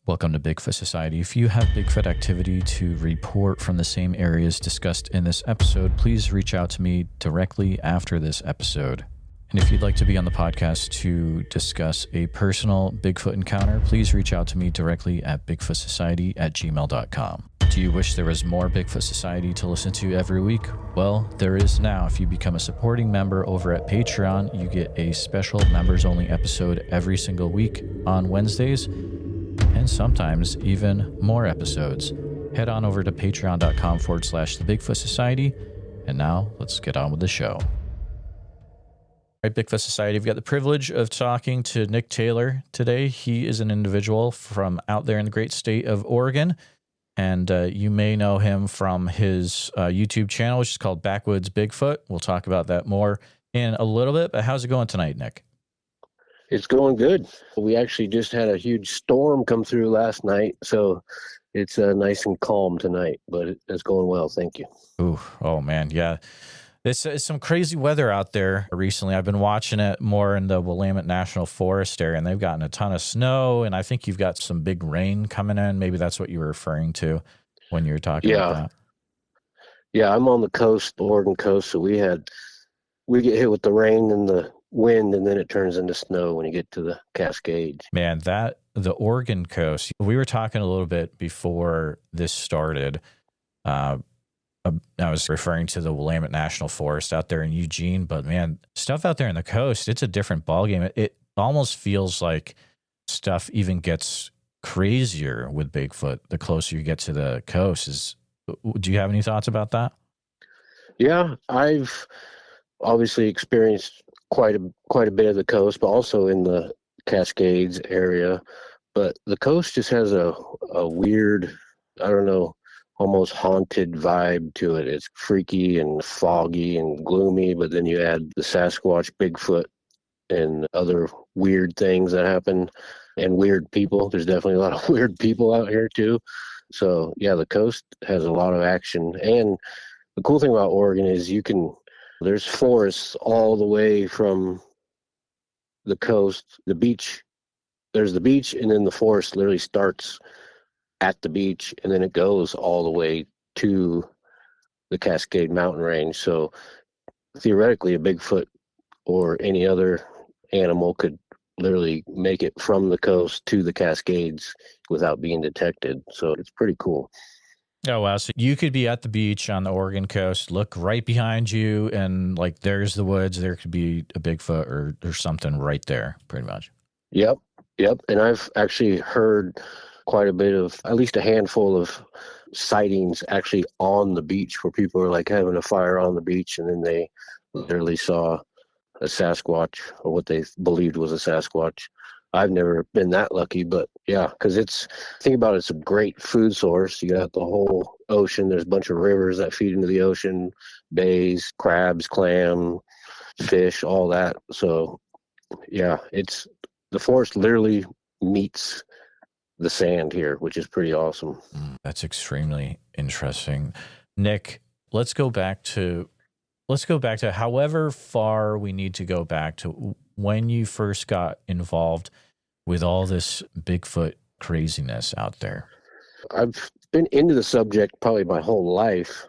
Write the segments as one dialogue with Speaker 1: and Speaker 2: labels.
Speaker 1: Welcome to Bigfoot Society. If you have Bigfoot activity to report from the same areas discussed in this episode, please reach out to me directly after this episode. And if you'd like to be on the podcast to discuss a personal Bigfoot encounter, please reach out to me directly at bigfootsociety@gmail.com. Do you wish there was more Bigfoot Society to listen to every week? Well, there is now. If you become a supporting member over at Patreon, you get a special members-only episode every single week on Wednesdays, and sometimes even more episodes. Head on over to patreon.com/the Bigfoot Society. And now let's get on with the show. All right, Bigfoot Society, we've got the privilege of talking to Nick Taylor today. He is an individual from out there in the great state of Oregon. And you may know him from his YouTube channel, which is called Backwoodz Bigfoot. We'll talk about that more in a little bit. But how's it going tonight, Nick?
Speaker 2: It's going good. We actually just had a huge storm come through last night, so it's nice and calm tonight, but it's going well. Thank you.
Speaker 1: Ooh, oh, man. Yeah. It's some crazy weather out there recently. I've been watching it more in the Willamette National Forest area, and they've gotten a ton of snow, and I think you've got some big rain coming in. Maybe that's what you were referring to when you were talking about that.
Speaker 2: Yeah, I'm on the coast, the Oregon coast, so we get hit with the rain and the wind, and then it turns into snow when you get to the Cascades.
Speaker 1: Man, the Oregon coast, we were talking a little bit before this started. I was referring to the Willamette National Forest out there in Eugene, but man, stuff out there in the coast, it's a different ballgame. It almost feels like stuff even gets crazier with Bigfoot the closer you get to the coast. Do you have any thoughts about that?
Speaker 2: Yeah, I've obviously experienced quite a bit of the coast, but also in the Cascades area. But the coast just has a weird, I don't know, almost haunted vibe to it. It's freaky and foggy and gloomy, but then you add the Sasquatch, Bigfoot, and other weird things that happen, and weird people. There's definitely a lot of weird people out here too. So yeah, the coast has a lot of action. And the cool thing about Oregon is there's forests all the way from the coast, the beach. There's the beach, and then the forest literally starts at the beach, and then it goes all the way to the Cascade Mountain Range. So theoretically, a Bigfoot or any other animal could literally make it from the coast to the Cascades without being detected. So it's pretty cool.
Speaker 1: Oh, wow. So you could be at the beach on the Oregon coast, look right behind you, and like there's the woods. There could be a Bigfoot or something right there, pretty much.
Speaker 2: Yep. And I've actually heard quite a bit of, at least a handful of sightings actually on the beach, where people are like having a fire on the beach, and then they literally saw a Sasquatch, or what they believed was a Sasquatch. I've never been that lucky, but yeah, because think about it, it's a great food source. You got the whole ocean. There's a bunch of rivers that feed into the ocean, bays, crabs, clam, fish, all that. So yeah, the forest literally meets the sand here, which is pretty awesome.
Speaker 1: That's extremely interesting. Nick, let's go back to however far we need to go back to when you first got involved with all this Bigfoot craziness out there.
Speaker 2: I've been into the subject probably my whole life,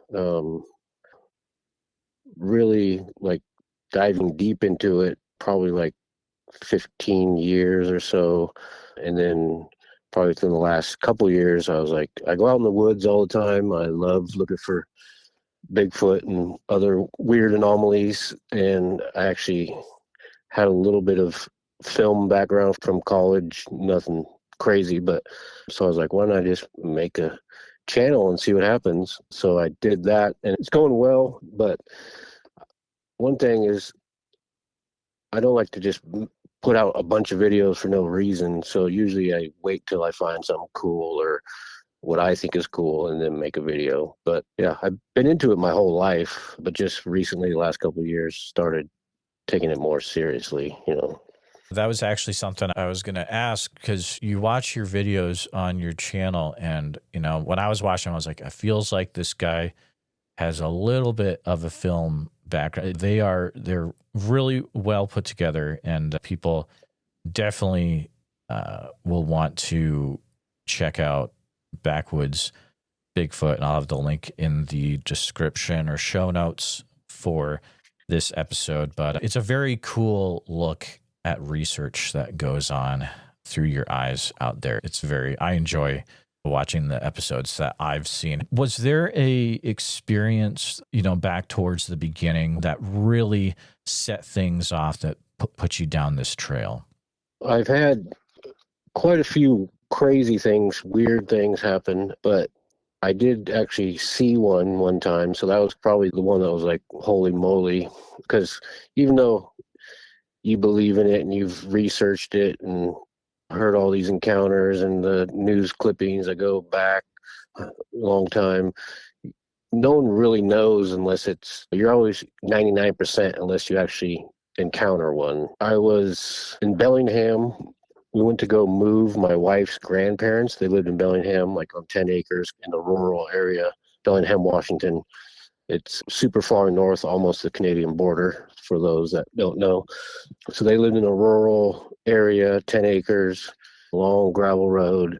Speaker 2: really like diving deep into it, probably like 15 years or so. And then probably within the last couple of years, I was like, I go out in the woods all the time. I love looking for Bigfoot and other weird anomalies. And I actually had a little bit of film background from college, nothing crazy, but so I was like, why don't I just make a channel and see what happens? So I did that, and it's going well. But one thing is, I don't like to just put out a bunch of videos for no reason. So usually I wait till I find something cool or what I think is cool and then make a video. But yeah, I've been into it my whole life, but just recently, the last couple of years, started taking it more seriously,
Speaker 1: That was actually something I was going to ask, because you watch your videos on your channel, and when I was watching, I was like, it feels like this guy has a little bit of a film background. They're really well put together, and people definitely will want to check out Backwoodz Bigfoot, and I'll have the link in the description or show notes for this episode. But it's a very cool look at research that goes on through your eyes out there. I enjoy watching the episodes that I've seen. Was there a experience, back towards the beginning that really set things off, that put you down this trail?
Speaker 2: I've had quite a few crazy things, weird things happen, but I did actually see one time. So that was probably the one that was like, holy moly. Because even though you believe in it and you've researched it and heard all these encounters and the news clippings that go back a long time, no one really knows unless you're always 99% unless you actually encounter one. I was in Bellingham. We went to go move my wife's grandparents. They lived in Bellingham, like on 10 acres in a rural area, Bellingham, Washington. It's super far north, almost the Canadian border, for those that don't know. So they lived in a rural area, 10 acres, long gravel road.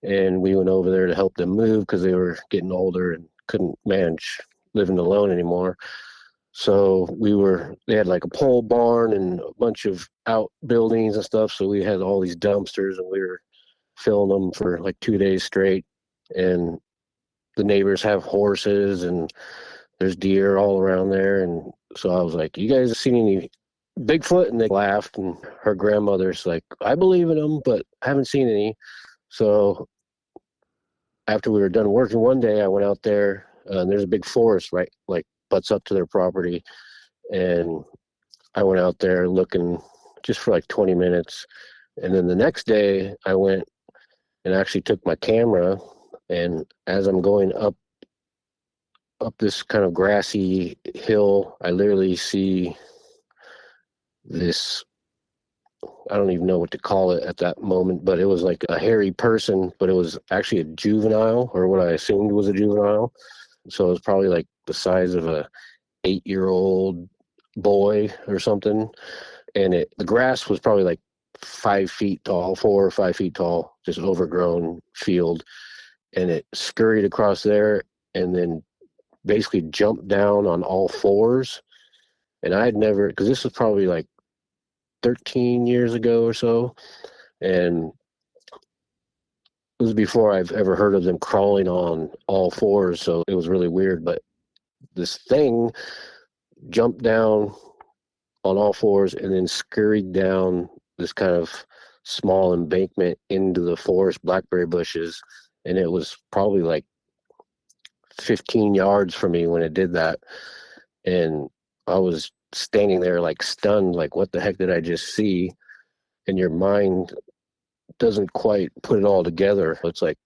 Speaker 2: And we went over there to help them move because they were getting older and couldn't manage living alone anymore. So they had like a pole barn and a bunch of outbuildings and stuff. So we had all these dumpsters and we were filling them for like 2 days straight. And the neighbors have horses and there's deer all around there. And so I was like, you guys have seen any Bigfoot? And they laughed. And her grandmother's like, I believe in them, but I haven't seen any. So after we were done working one day, I went out there and there's a big forest right like butts up to their property. And I went out there looking just for like 20 minutes. And then the next day I went and actually took my camera. And as I'm going up this kind of grassy hill, I literally see this, I don't even know what to call it at that moment, but it was like a hairy person, but it was actually a juvenile, or what I assumed was a juvenile. So it was probably like the size of a 8-year-old boy or something. And the grass was probably like 5 feet tall, 4 or 5 feet tall, just overgrown field. And it scurried across there and then basically jumped down on all fours. And I had never, because this was probably like 13 years ago or so. And it was before I've ever heard of them crawling on all fours. So it was really weird. But this thing jumped down on all fours and then scurried down this kind of small embankment into the forest blackberry bushes. And it was probably like 15 yards from me when it did that. And I was standing there like stunned, like, what the heck did I just see? And your mind doesn't quite put it all together. It's like,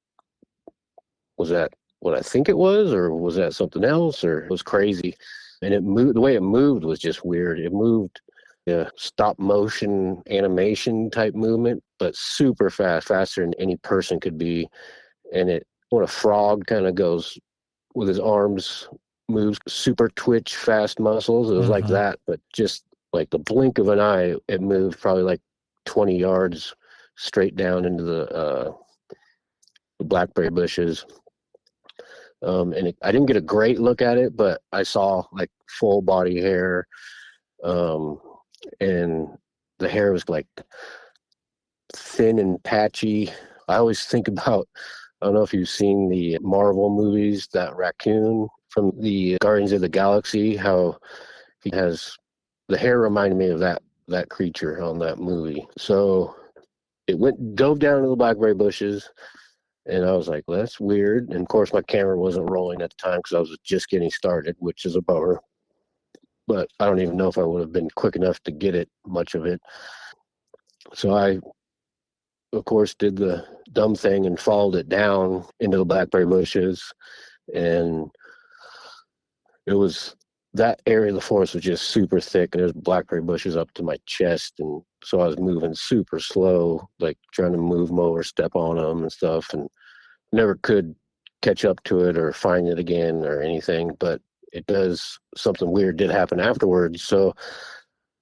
Speaker 2: was that what I think it was, or was that something else? Or it was crazy. And it moved, the way it moved was just weird. It moved stop motion animation type movement, but super fast, faster than any person could be. And when a frog kind of goes with his arms, moves, super twitch, fast muscles, it was like that, but just like the blink of an eye, it moved probably like 20 yards straight down into the blackberry bushes. I didn't get a great look at it, but I saw like full body hair, and the hair was like thin and patchy. I always think about, I don't know if you've seen the Marvel movies, that raccoon from the Guardians of the Galaxy, how he has, the hair reminded me of that creature on that movie. So it dove down into the blackberry bushes, and I was like, well, that's weird. And of course my camera wasn't rolling at the time because I was just getting started, which is a bummer. But I don't even know if I would have been quick enough to get much of it. So I, of course, did the dumb thing and followed it down into the blackberry bushes. And it was, that area of the forest was just super thick, and there's blackberry bushes up to my chest. And so I was moving super slow, like trying to move them over, step on them and stuff, and never could catch up to it or find it again or anything. But something weird did happen afterwards. So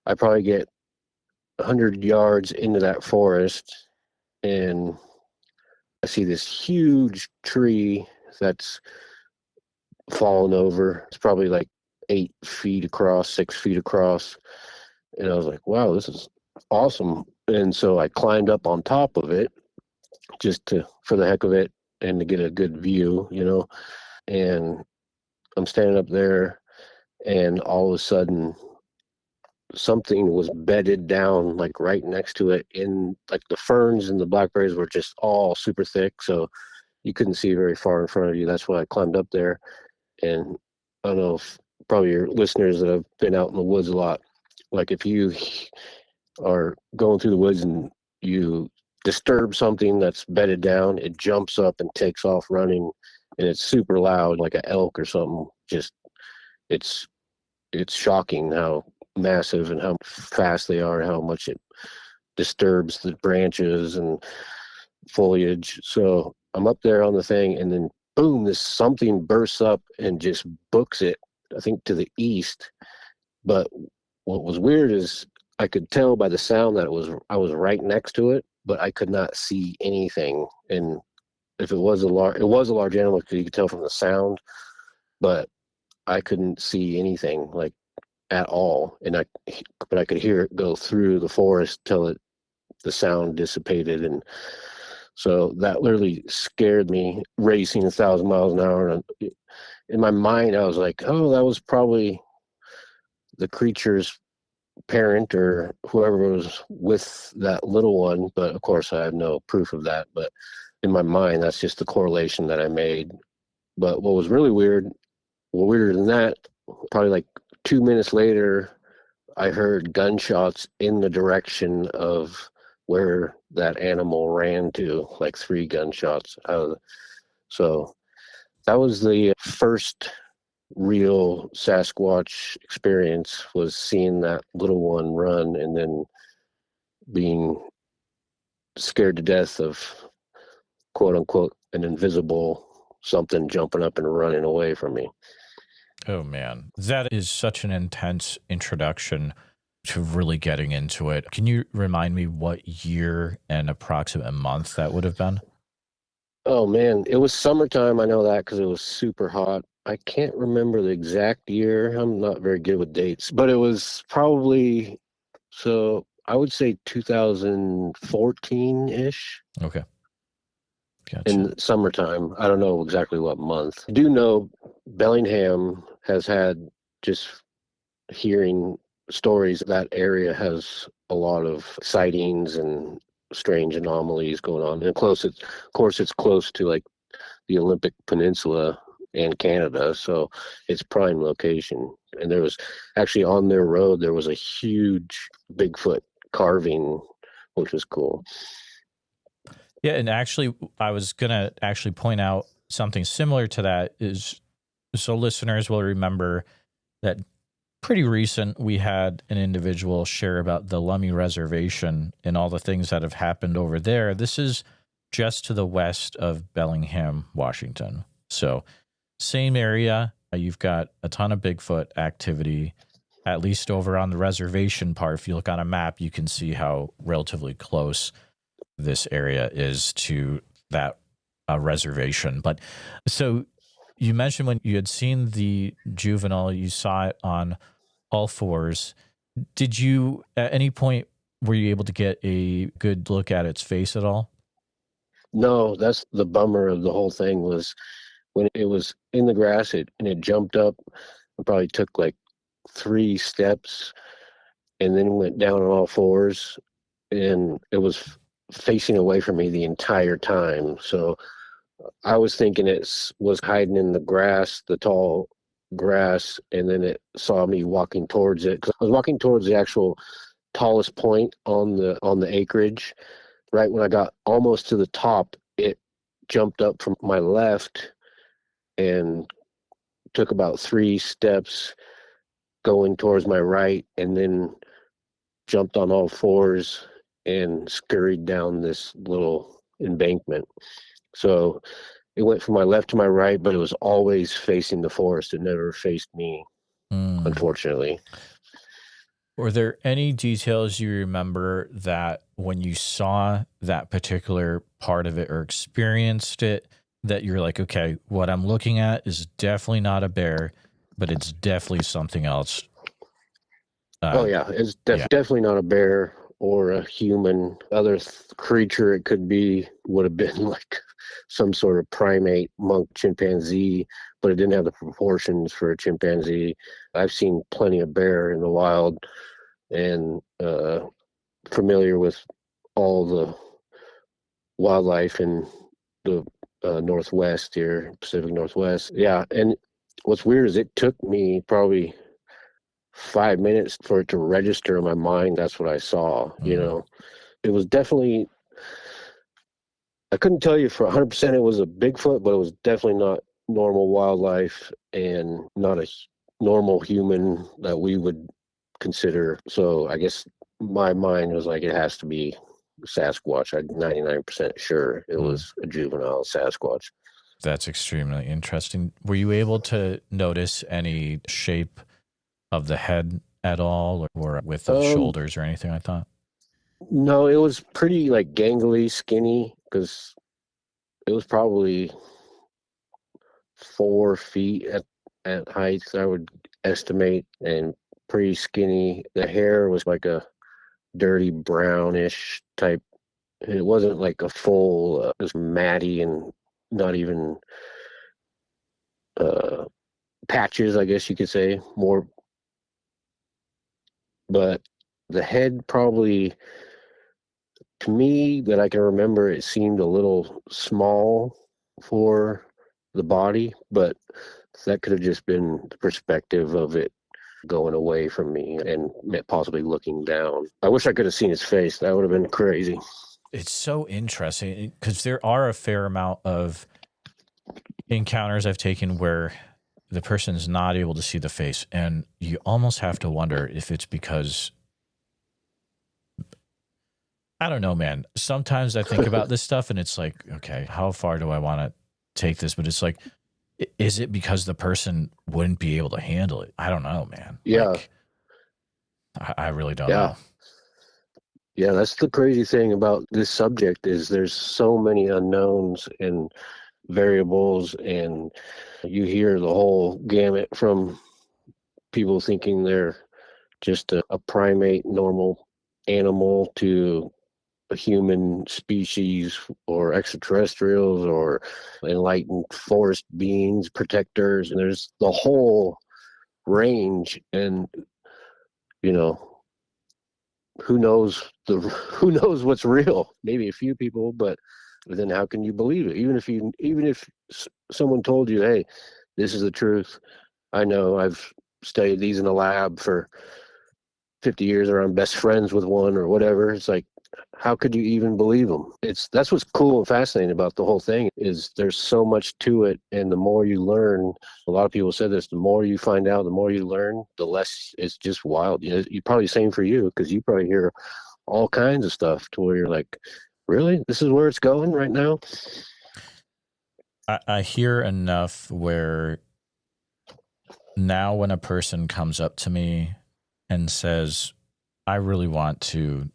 Speaker 2: I probably get 100 yards into that forest, and I see this huge tree that's fallen over. It's probably like 8 feet across, 6 feet across. And I was like, wow, this is awesome. And so I climbed up on top of it just for the heck of it and to get a good view, and I'm standing up there, and all of a sudden something was bedded down like right next to it, in like the ferns and the blackberries were just all super thick, so you couldn't see very far in front of you. That's why I climbed up there. And I don't know if probably your listeners that have been out in the woods a lot, like if you are going through the woods and you disturb something that's bedded down, it jumps up and takes off running, and it's super loud like an elk or something. Just it's shocking how massive and how fast they are and how much it disturbs the branches and foliage. So I'm up there on the thing, and then boom, this something bursts up and just books it, I think, to the east. But what was weird is I could tell by the sound that I was right next to it, but I could not see anything. And if it was a large animal, because you could tell from the sound, but I couldn't see anything like at all. But I could hear it go through the forest till the sound dissipated. And so that literally scared me, racing 1,000 miles an hour. And in my mind, I was like, oh, that was probably the creature's parent or whoever was with that little one. But of course, I have no proof of that. But in my mind, that's just the correlation that I made. But what was really weird, weirder than that, probably like 2 minutes later, I heard gunshots in the direction of where that animal ran to, like 3 gunshots. So that was the first real Sasquatch experience, was seeing that little one run and then being scared to death of, quote unquote, an invisible something jumping up and running away from me.
Speaker 1: Oh, man. That is such an intense introduction to really getting into it. Can you remind me what year and approximate month that would have been?
Speaker 2: Oh, man. It was summertime. I know that because it was super hot. I can't remember the exact year. I'm not very good with dates, but it was probably, so I would say 2014-ish.
Speaker 1: Okay. Gotcha.
Speaker 2: In summertime. I don't know exactly what month. I do know Bellingham has had, just hearing stories, that area has a lot of sightings and strange anomalies going on. And of course, it's close to like the Olympic Peninsula and Canada, so it's prime location. And there was actually, on their road, there was a huge Bigfoot carving, which was cool.
Speaker 1: Yeah, and actually, I was going to actually point out something similar to that, is so listeners will remember that pretty recent we had an individual share about the Lummi Reservation and all the things that have happened over there. This is just to the west of Bellingham, Washington. So same area. You've got a ton of Bigfoot activity, at least over on the reservation part. If you look on a map, you can see how relatively close this area is to that reservation. But so you mentioned when you had seen the juvenile, you saw it on all fours. Did you, at any point, were you able to get a good look at its face at all?
Speaker 2: No, that's the bummer of the whole thing, was when it was in the grass, and it jumped up. It probably took like 3 steps and then went down on all fours, and it was facing away from me the entire time. So I was thinking it was hiding in the grass, the tall grass, and then it saw me walking towards it, because I was walking towards the actual tallest point on the acreage. Right when I got almost to the top, it jumped up from my left and took about 3 steps going towards my right, and then jumped on all fours and scurried down this little embankment. So it went from my left to my right, but it was always facing the forest. It never faced me, unfortunately.
Speaker 1: Were there any details you remember that when you saw that particular part of it or experienced it, that you're like, okay, what I'm looking at is definitely not a bear, but it's definitely something else?
Speaker 2: Oh yeah, it's
Speaker 1: Yeah.
Speaker 2: definitely not a bear or a human. Other creature it could be would have been like some sort of primate, monk, chimpanzee, but it didn't have the proportions for a chimpanzee. I've seen plenty of bear in the wild, and familiar with all the wildlife in the Northwest here, Pacific Northwest. Yeah, and what's weird is it took me probably 5 minutes for it to register in my mind. That's what I saw. You know, it was definitely. I couldn't tell you for 100% it was a Bigfoot, but it was definitely not normal wildlife and not a normal human that we would consider. So I guess my mind was like, it has to be Sasquatch. I'm 99% sure it was a juvenile Sasquatch.
Speaker 1: That's extremely interesting. Were you able to notice any shape of the head at all, or with the shoulders or anything like that?
Speaker 2: No, it was pretty like gangly, skinny, because it was probably 4 feet at height, I would estimate, and pretty skinny. The hair was like a dirty brownish type. It wasn't like a full, it was matty and not even patches, I guess you could say, more. But the head probably, to me, that I can remember, it seemed a little small for the body, but that could have just been the perspective of it going away from me and possibly looking down. I wish I could have seen his face. That would have been crazy.
Speaker 1: It's so interesting because there are a fair amount of encounters I've taken where the person's not able to see the face, and you almost have to wonder if it's because, I don't know, man. Sometimes I think about this stuff and it's like, okay, how far do I want to take this? But it's like, is it because the person wouldn't be able to handle it? I don't know, man.
Speaker 2: Yeah.
Speaker 1: Like, I really don't know.
Speaker 2: Yeah, that's the crazy thing about this subject is there's so many unknowns and variables, and you hear the whole gamut from people thinking they're just a primate, normal animal, to a human species or extraterrestrials or enlightened forest beings, protectors, and there's the whole range. And you know, who knows who knows what's real? Maybe a few people, but then how can you believe it? Even if someone told you, hey, this is the truth. I know, I've studied these in a lab for 50 years, or I'm best friends with one or whatever. It's like, how could you even believe them? That's what's cool and fascinating about the whole thing, is there's so much to it. And the more you learn, a lot of people said this, the more you find out, the more you learn, the less it's just wild. You know, you're probably same for you, because you probably hear all kinds of stuff to where you're like, really, this is where it's going right now?
Speaker 1: I hear enough where now when a person comes up to me and says, I really want to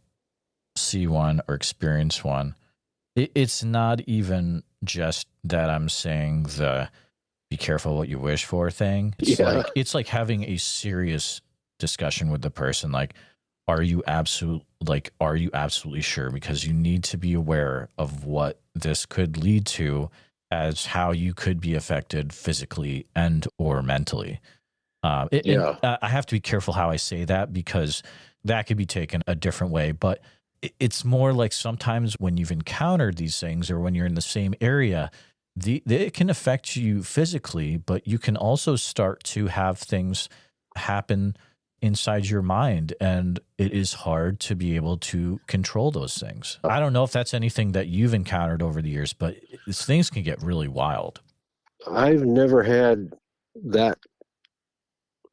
Speaker 1: see one or experience one, it's not even just that I'm saying the be careful what you wish for thing. It's like having a serious discussion with the person. Like, are you absolutely sure? Because you need to be aware of what this could lead to, as how you could be affected physically and or mentally. And I have to be careful how I say that, because that could be taken a different way. But it's more like sometimes when you've encountered these things, or when you're in the same area, it can affect you physically, but you can also start to have things happen inside your mind, and it is hard to be able to control those things. I don't know if that's anything that you've encountered over the years, but things can get really wild.
Speaker 2: I've never had that.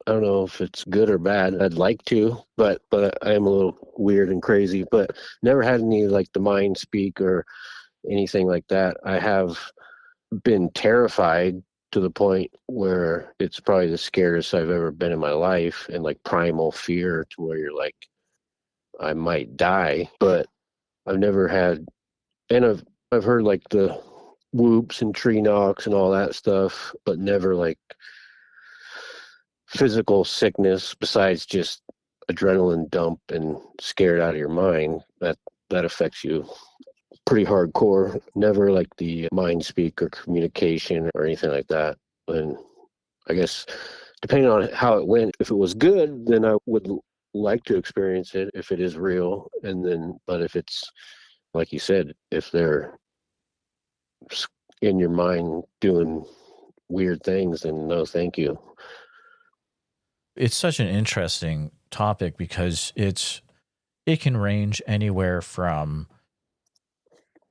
Speaker 2: I don't know if it's good or bad. I'd like to, but I am a little weird and crazy, but never had any like the mind speak or anything like that. I have been terrified to the point where it's probably the scariest I've ever been in my life, and like primal fear to where you're like, I might die. But I've never had, and I've heard like the whoops and tree knocks and all that stuff, but never like physical sickness besides just adrenaline dump and scared out of your mind. That affects you pretty hardcore. Never like the mind speak or communication or anything like that. And I guess depending on how it went, if it was good, then I would like to experience it if it is real. And then, but if it's like you said, if they're in your mind doing weird things, then no, thank you.
Speaker 1: It's such an interesting topic because it can range anywhere from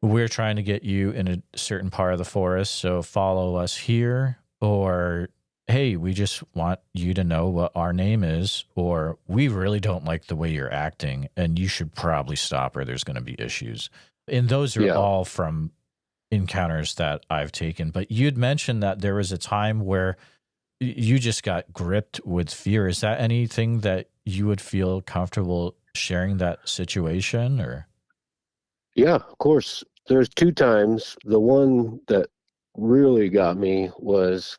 Speaker 1: we're trying to get you in a certain part of the forest, so follow us here, or hey, we just want you to know what our name is, or we really don't like the way you're acting and you should probably stop or there's going to be issues. And those are all from encounters that I've taken. But you'd mentioned that there was a time where you just got gripped with fear. Is that anything that you would feel comfortable sharing that situation or?
Speaker 2: Yeah, of course. There's two times. The one that really got me was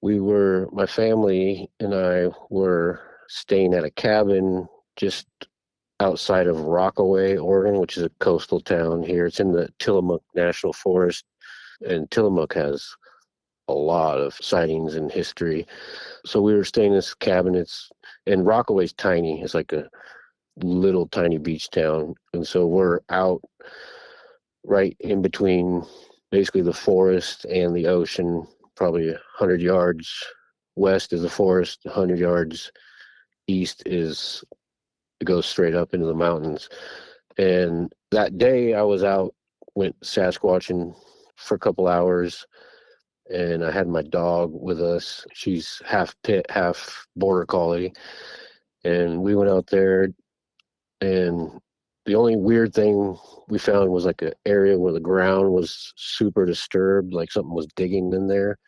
Speaker 2: my family and I were staying at a cabin just outside of Rockaway, Oregon, which is a coastal town here. It's in the Tillamook National Forest, and Tillamook has a lot of sightings and history. So we were staying in this cabin. And Rockaway's tiny. It's like a little tiny beach town. And so we're out right in between basically the forest and the ocean, probably 100 yards west is the forest, 100 yards east it goes straight up into the mountains. And that day I was out, went Sasquatching for a couple hours, and I had my dog with us. She's half pit, half border collie. And we went out there, and the only weird thing we found was like an area where the ground was super disturbed, like something was digging in there.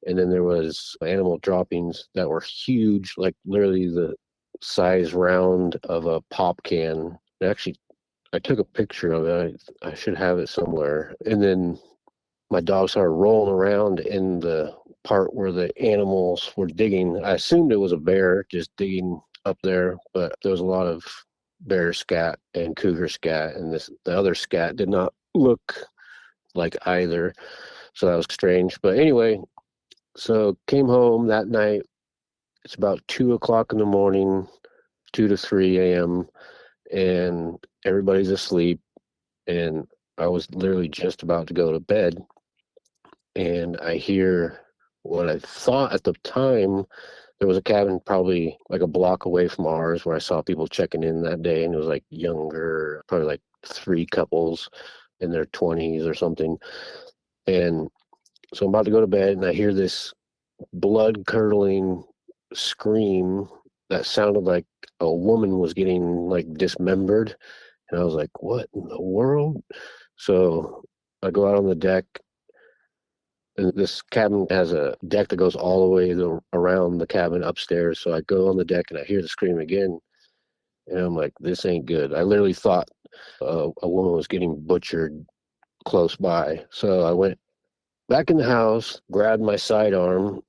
Speaker 2: And then there was animal droppings that were huge, like literally the size round of a pop can. Actually, I took a picture of it. I should have it somewhere. And then my dog started rolling around in the part where the animals were digging. I assumed it was a bear just digging up there, but there was a lot of bear scat and cougar scat, and the other scat did not look like either. So that was strange. But anyway, so came home that night. It's about 2 o'clock in the morning, 2 to 3 a.m., and everybody's asleep. And I was literally just about to go to bed, and I hear what I thought at the time. There was a cabin probably like a block away from ours where I saw people checking in that day, and it was like younger, probably like three couples in their 20s or something. And so I'm about to go to bed, and I hear this blood curdling scream that sounded like a woman was getting like dismembered. And I was like, what in the world? So I go out on the deck, and this cabin has a deck that goes all the way around the cabin upstairs. So I go on the deck and I hear the scream again. And I'm like, this ain't good. I literally thought a woman was getting butchered close by. So I went back in the house, grabbed my sidearm,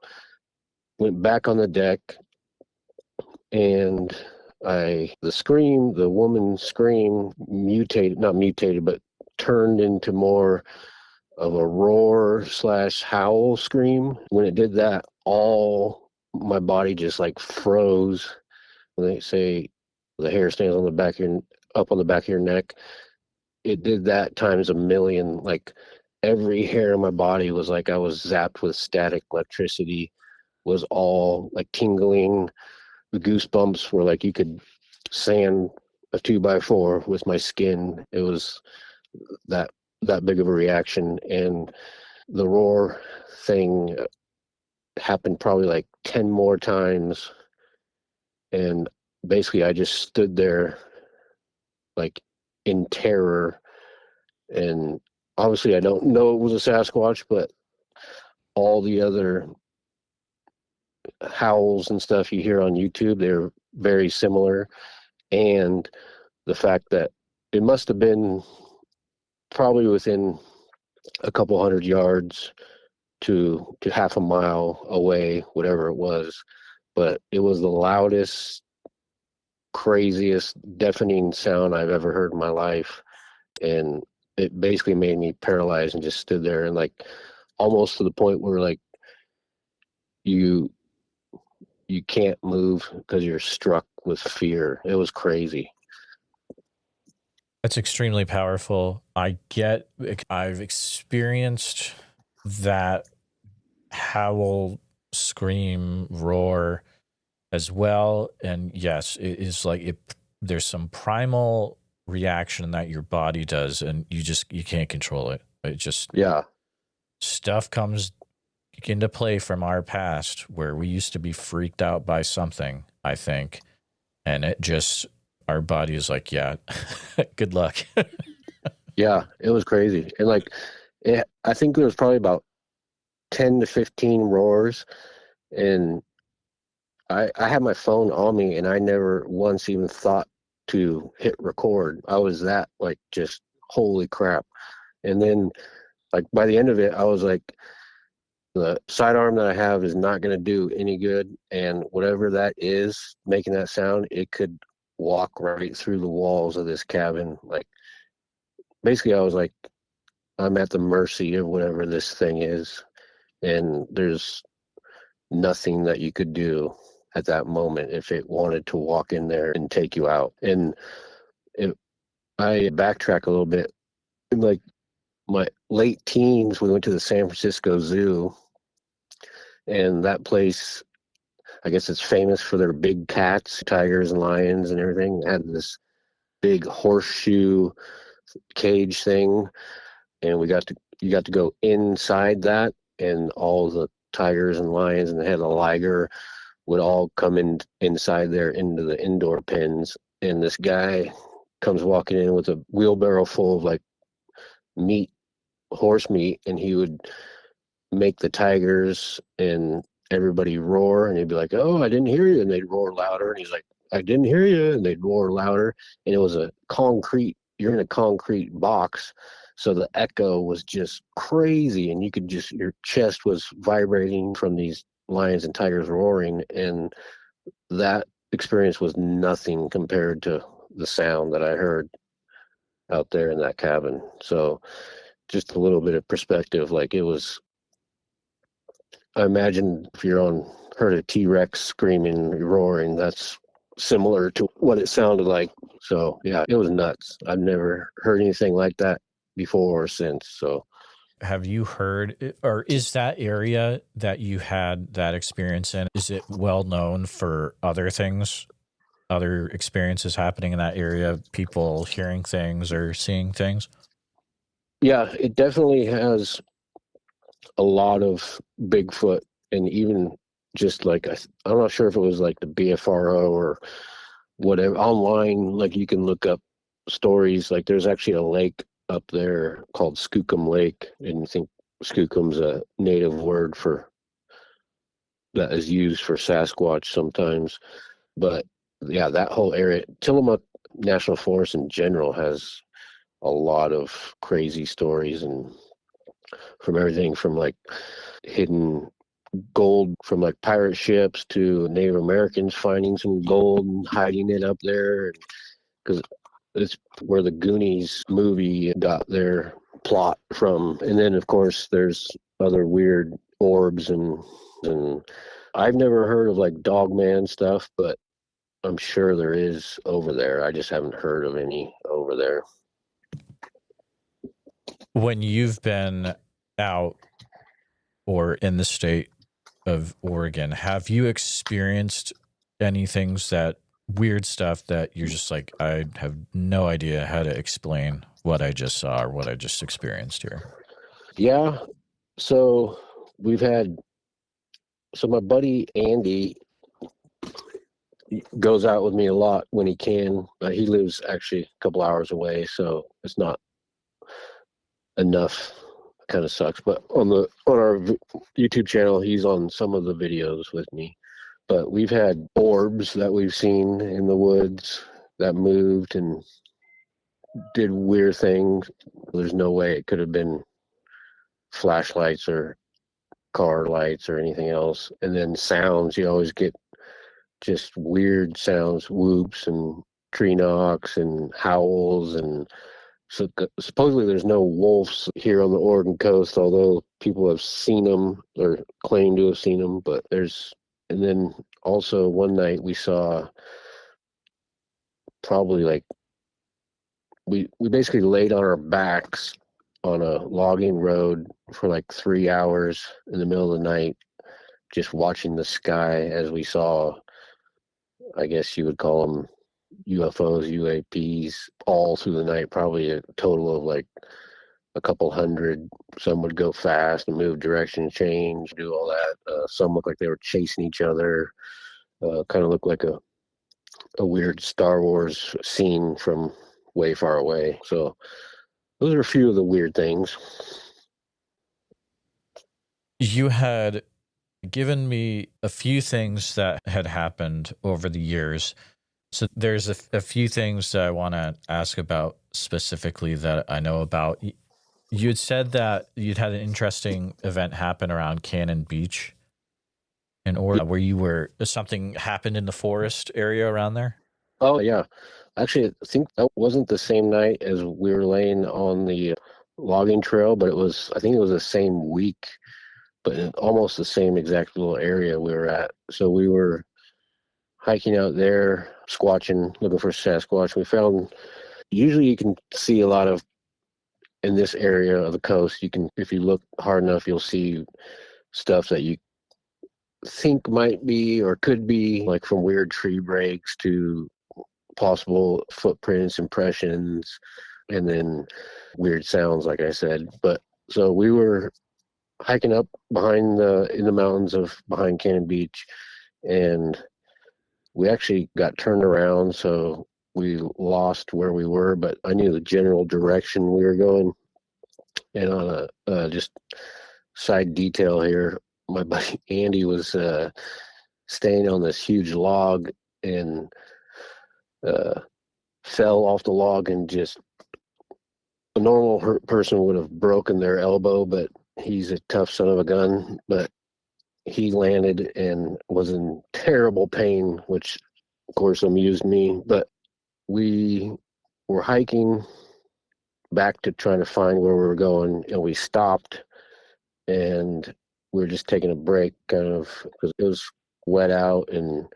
Speaker 2: went back on the deck, and the woman's scream not mutated, but turned into more of a roar / howl scream. When it did that, all my body just like froze. When they say the hair stands on the back of up on the back of your neck, it did that times a million. Like every hair in my body was like I was zapped with static electricity, was all like tingling. The goosebumps were like you could sand a 2x4 with my skin. It was that big of a reaction. And the roar thing happened probably like 10 more times, and basically I just stood there like in terror. And obviously I don't know it was a Sasquatch, but all the other howls and stuff you hear on YouTube, they're very similar. And the fact that it must have been probably within a couple hundred yards to half a mile away, whatever it was, but it was the loudest, craziest, deafening sound I've ever heard in my life. And it basically made me paralyzed and just stood there, and like almost to the point where like you can't move because you're struck with fear. It was crazy.
Speaker 1: That's extremely powerful. I've experienced that howl, scream, roar as well. And yes, it is like there's some primal reaction that your body does, and you can't control it. It just,
Speaker 2: Yeah.
Speaker 1: stuff comes into play from our past where we used to be freaked out by something, I think. And it just, our body is like, yeah, good luck.
Speaker 2: Yeah, it was crazy. And like, I think there was probably about 10 to 15 roars. And I had my phone on me, and I never once even thought to hit record. I was that like, just holy crap. And then like by the end of it, I was like, the sidearm that I have is not going to do any good. And whatever that is making that sound, it could walk right through the walls of this cabin. Like, basically, I was like, I'm at the mercy of whatever this thing is. And there's nothing that you could do at that moment if it wanted to walk in there and take you out. And I backtrack a little bit. In like my late teens, we went to the San Francisco Zoo, and that place, I guess it's famous for their big cats, tigers and lions and everything. It had this big horseshoe cage thing, and you got to go inside that, and all the tigers and lions, and they had a liger, would all come inside there into the indoor pens. And this guy comes walking in with a wheelbarrow full of like meat, horse meat, and he would make the tigers and everybody roar, and he'd be like, "Oh, I didn't hear you," and they'd roar louder, and he's like, "I didn't hear you," and they'd roar louder. And it was you're in a concrete box, so the echo was just crazy, and you could just, your chest was vibrating from these lions and tigers roaring. And that experience was nothing compared to the sound that I heard out there in that cabin. So just a little bit of perspective, like it was, I imagine if heard a T-Rex screaming, roaring, that's similar to what it sounded like. So yeah, it was nuts. I've never heard anything like that before or since. So
Speaker 1: Have you heard, or is that area that you had that experience in, is it well known for other things, other experiences happening in that area, people hearing things or seeing things?
Speaker 2: yeah, it definitely has a lot of Bigfoot, and even just like, I'm not sure if it was like the BFRO or whatever. Online, like you can look up stories. Like there's actually a lake up there called Skookum Lake, and I think Skookum's a native word that is used for Sasquatch sometimes. But yeah, that whole area, Tillamook National Forest in general, has a lot of crazy stories, and from everything from like hidden gold from like pirate ships to Native Americans finding some gold and hiding it up there, because it's where the Goonies movie got their plot from. And then of course there's other weird orbs, and I've never heard of like Dogman stuff, but I'm sure there is over there. I just haven't heard of any over there.
Speaker 1: When you've been out or in the state of Oregon, have you experienced any things weird stuff that you're just like, I have no idea how to explain what I just saw or what I just experienced here?
Speaker 2: Yeah. So my buddy Andy goes out with me a lot when he can. He lives actually a couple hours away, so it's not enough. Kind of sucks. But on our YouTube channel, he's on some of the videos with me. But we've had orbs that we've seen in the woods that moved and did weird things. There's no way it could have been flashlights or car lights or anything else. And then sounds, you always get just weird sounds, whoops and tree knocks and howls. And so supposedly there's no wolves here on the Oregon coast, although people have seen them or claim to have seen them. But there's, and then also one night we saw probably like, we basically laid on our backs on a logging road for like 3 hours in the middle of the night, just watching the sky as we saw, I guess you would call them UFOs, UAPs, all through the night, probably a total of like a couple hundred. Some would go fast and move direction, change, do all that. Some look like they were chasing each other. Kind of looked like a weird Star Wars scene from way far away. So those are a few of the weird things.
Speaker 1: You had given me a few things that had happened over the years. So there's a few things that I want to ask about specifically that I know about. You had said that you'd had an interesting event happen around Cannon Beach in Oregon, where you were, something happened in the forest area around there.
Speaker 2: Oh yeah, actually, I think that wasn't the same night as we were laying on the logging trail, but I think it was the same week, but in almost the same exact little area we were at. So we were hiking out there, squatching, looking for Sasquatch. We found, usually you can see a lot of, in this area of the coast, you can, if you look hard enough, you'll see stuff that you think might be or could be, like from weird tree breaks to possible footprints, impressions, and then weird sounds, like I said. But so we were hiking up in the mountains of behind Cannon Beach, and we actually got turned around, so we lost where we were, but I knew the general direction we were going. And on a just side detail here, my buddy Andy was staying on this huge log and fell off the log, and just a normal person would have broken their elbow, but he's a tough son of a gun. But he landed and was in terrible pain, which of course amused me. But we were hiking back to trying to find where we were going, and we stopped, and we were just taking a break, kind of, because it was wet out, and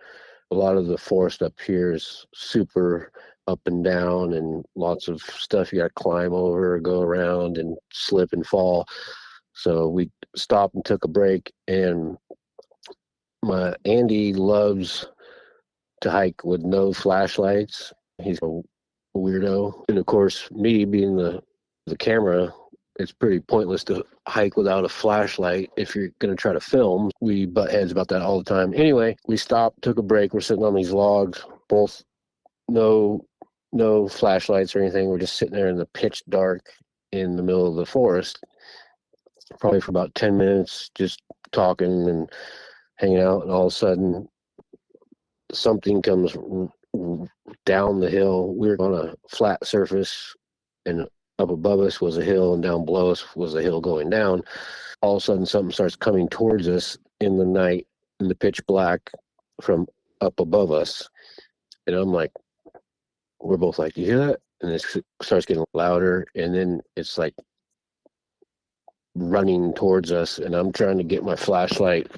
Speaker 2: a lot of the forest up here is super up and down, and lots of stuff you got to climb over, go around, and slip and fall. So we stopped and took a break, and my Andy loves to hike with no flashlights. He's a weirdo, and of course, me being the camera, it's pretty pointless to hike without a flashlight if you're going to try to film. We butt heads about that all the time. Anyway, we stopped, took a break. We're sitting on these logs, both no flashlights or anything. We're just sitting there in the pitch dark in the middle of the forest, probably for about 10 minutes, just talking and hanging out. And all of a sudden, something comes down the hill. We were on a flat surface, and up above us was a hill, and down below us was a hill going down. All of a sudden, something starts coming towards us in the night, in the pitch black, from up above us. And I'm like, we're both like, you hear that? And it starts getting louder, and then it's like running towards us, and I'm trying to get my flashlight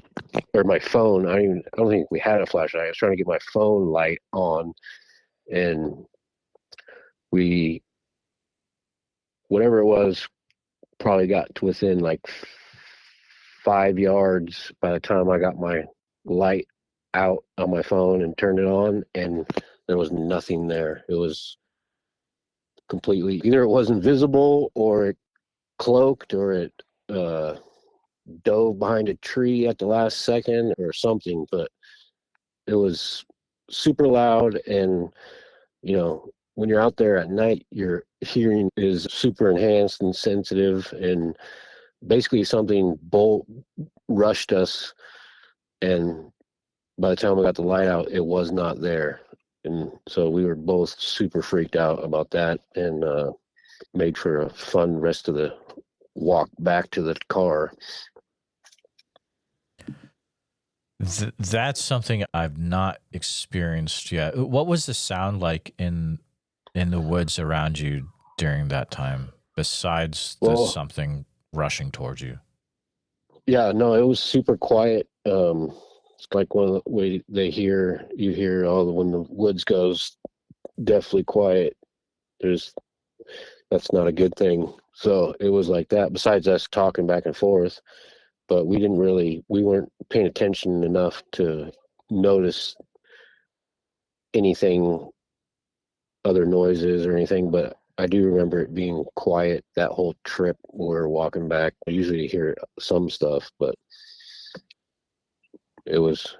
Speaker 2: or my phone. I don't think we had a flashlight. I was trying to get my phone light on, and whatever it was, probably got to within like 5 yards by the time I got my light out on my phone and turned it on, and there was nothing there. It was completely, either it wasn't visible, or it cloaked, or it dove behind a tree at the last second or something. But it was super loud, and when you're out there at night, your hearing is super enhanced and sensitive, and basically something rushed us, and by the time we got the light out, it was not there. And so we were both super freaked out about that, and made for a fun rest of the walk back to the car.
Speaker 1: That's something I've not experienced yet. What was the sound like in the woods around you during that time, besides the something rushing towards you?
Speaker 2: Yeah, no, it was super quiet. It's like one of the way you hear when the woods goes deathly quiet. That's not a good thing. So it was like that. Besides us talking back and forth, but we weren't paying attention enough to notice anything, other noises or anything. But I do remember it being quiet that whole trip. We were walking back. I usually hear some stuff, but it was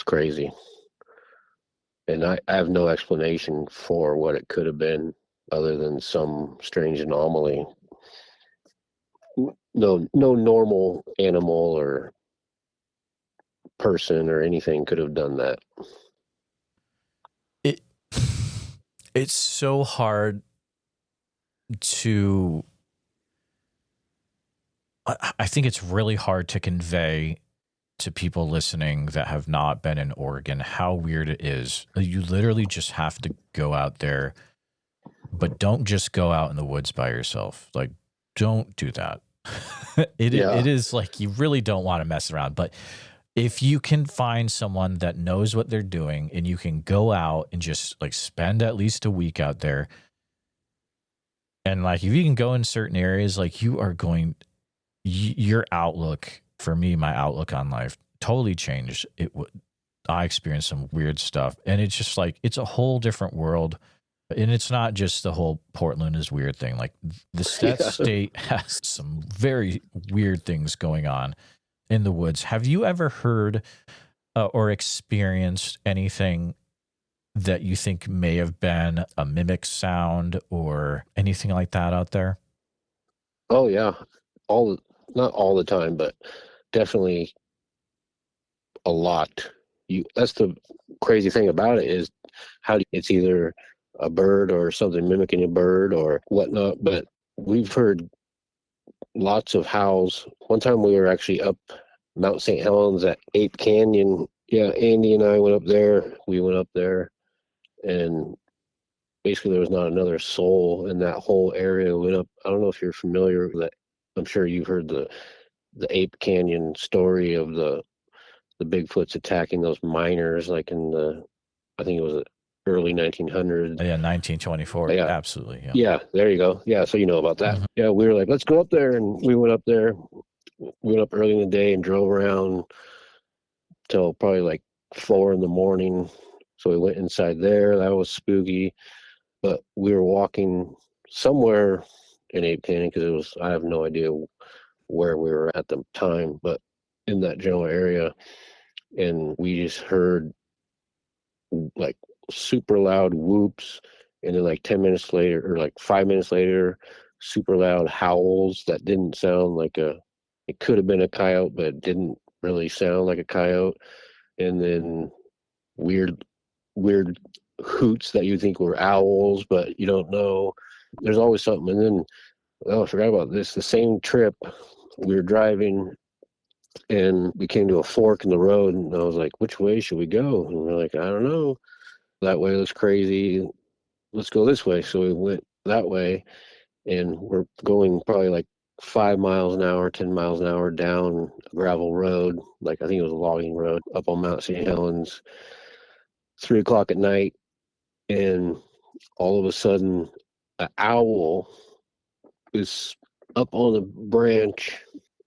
Speaker 2: crazy. And I have no explanation for what it could have been other than some strange anomaly. No normal animal or person or anything could have done that.
Speaker 1: It's so hard to, I think it's really hard to convey to people listening that have not been in Oregon how weird it is. You literally just have to go out there, but don't just go out in the woods by yourself. Like, don't do that. It is like, you really don't want to mess around. But if you can find someone that knows what they're doing and you can go out and just like spend at least a week out there, and like if you can go in certain areas, like your outlook, for me, my outlook on life totally changed. I experienced some weird stuff, and it's just like, it's a whole different world. And it's not just the whole Portland is weird thing. Like the state has some very weird things going on in the woods. Have you ever heard or experienced anything that you think may have been a mimic sound or anything like that out there?
Speaker 2: Oh yeah, not all the time, but definitely a lot. That's the crazy thing about it, is it's either a bird or something mimicking a bird or whatnot. But we've heard lots of howls. One time we were actually up Mount St. Helens at Ape Canyon. Yeah, Andy and I went up there. We went up there, and basically there was not another soul in that whole area. We went up. I don't know if you're familiar with that. I'm sure you've heard the Ape Canyon story of the Bigfoots attacking those miners, like in I think it was the early 1900s.
Speaker 1: Yeah, 1924. Yeah, absolutely.
Speaker 2: Yeah, there you go. Yeah, so you know about that. Mm-hmm. Yeah, we were like, let's go up there, and we went up there. We went up early in the day and drove around till probably like 4 a.m. So we went inside there. That was spooky. But we were walking somewhere in Ape Canyon, because I have no idea where we were at the time, but in that general area. And we just heard like super loud whoops, and then like 10 minutes later, or like 5 minutes later, super loud howls that didn't sound like it could have been a coyote, but it didn't really sound like a coyote. And then weird hoots that you think were owls, but you don't know. There's always something. And then, I forgot about this. The same trip, we were driving, and we came to a fork in the road, and I was like, which way should we go? And we're like, I don't know. That way looks crazy. Let's go this way. So we went that way, and we're going probably like 5 miles an hour, 10 miles an hour down a gravel road. Like, I think it was a logging road up on Mount St. Helens, 3 o'clock at night. And all of a sudden, an owl is up on a branch,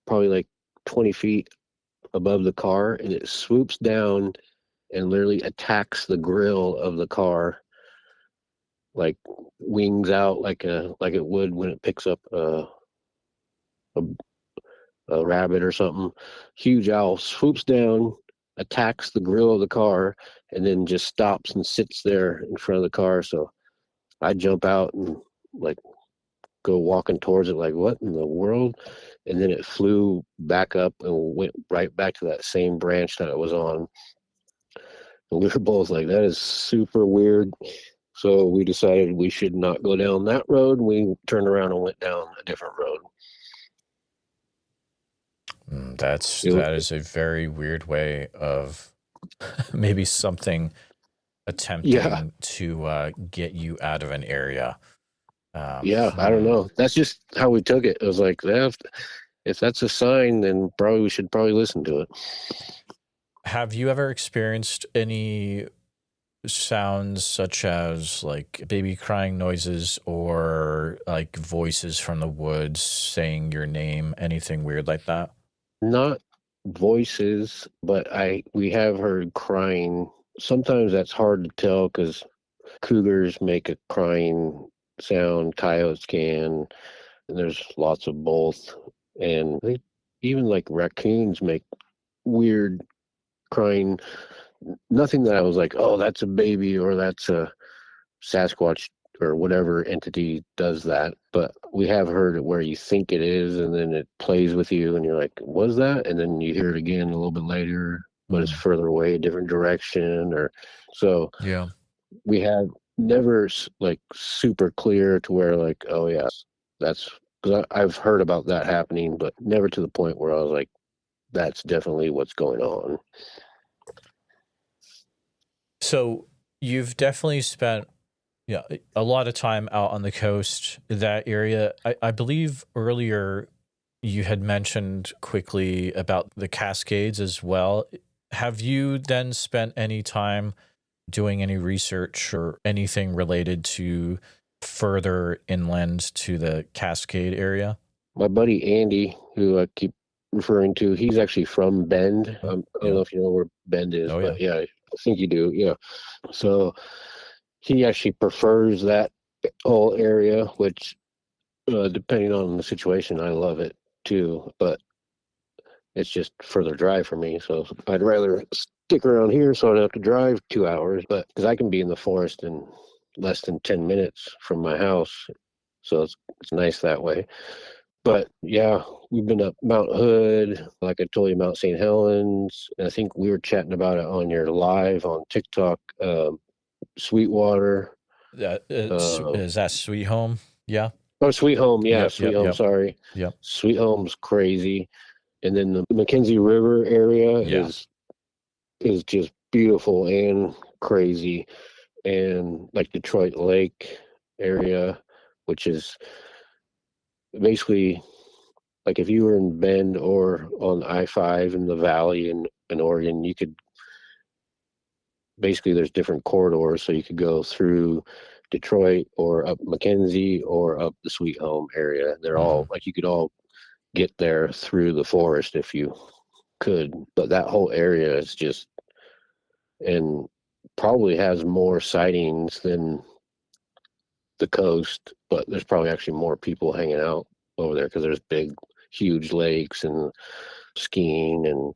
Speaker 2: probably like 20 feet above the car, and it swoops down and literally attacks the grill of the car, like wings out like it would when it picks up a rabbit or something. Huge owl swoops down, attacks the grill of the car, and then just stops and sits there in front of the car. So I jump out and like go walking towards it, like, what in the world? And then it flew back up and went right back to that same branch that it was on. And we were both like, that is super weird. So we decided we should not go down that road. We turned around and went down a different road.
Speaker 1: That is a very weird way of maybe something
Speaker 2: Yeah.
Speaker 1: attempting to get you out of an area.
Speaker 2: Yeah, I don't know. That's just how we took it. It was like, if that's a sign, then probably we should probably listen to it.
Speaker 1: Have you ever experienced any sounds such as like baby crying noises or like voices from the woods saying your name, anything weird like that?
Speaker 2: Not voices, but we have heard crying. Sometimes that's hard to tell because cougars make a crying sound, coyotes can, and there's lots of both. And even like raccoons make weird crying. Nothing that I was like, oh, that's a baby or that's a Sasquatch or whatever entity does that. But we have heard it where you think it is, and then it plays with you, and you're like, was that? And then you hear it again a little bit later, but it's further away, a different direction. Or so
Speaker 1: Yeah.
Speaker 2: we have never like super clear to where like, oh yeah, that's because I've heard about that happening, but never to the point where I was like, that's definitely what's going on.
Speaker 1: So you've definitely spent a lot of time out on the coast, that area. I believe earlier you had mentioned quickly about the Cascades as well. Have you then spent any time doing any research or anything related to further inland to the Cascade area?
Speaker 2: My buddy Andy, who I keep referring to, he's actually from Bend. I don't know if you know where Bend is, but yeah, I think you do. Yeah. So he actually prefers that whole area, which, depending on the situation, I love it too. But it's just further drive for me. So I'd rather stick around here so I don't have to drive 2 hours. But because I can be in the forest in less than 10 minutes from my house. So it's nice that way. But yeah, we've been up Mount Hood, like I told you, Mount St. Helens. I think we were chatting about it on your live on TikTok. Sweetwater.
Speaker 1: Is that Sweet Home? Yeah.
Speaker 2: Oh, Sweet Home. Yeah,
Speaker 1: Yep,
Speaker 2: Sweet Home.
Speaker 1: yep.
Speaker 2: Sorry.
Speaker 1: Yep.
Speaker 2: Sweet Home's crazy. And then the McKenzie River area is just beautiful and crazy. And like Detroit Lake area, which is basically like if you were in Bend or on I-5 in the valley in Oregon, you could basically, there's different corridors, so you could go through Detroit or up McKenzie or up the Sweet Home area. They're all like, you could all get there through the forest if you could, but that whole area is just, and probably has more sightings than the coast, but there's probably actually more people hanging out over there because there's big, huge lakes and skiing and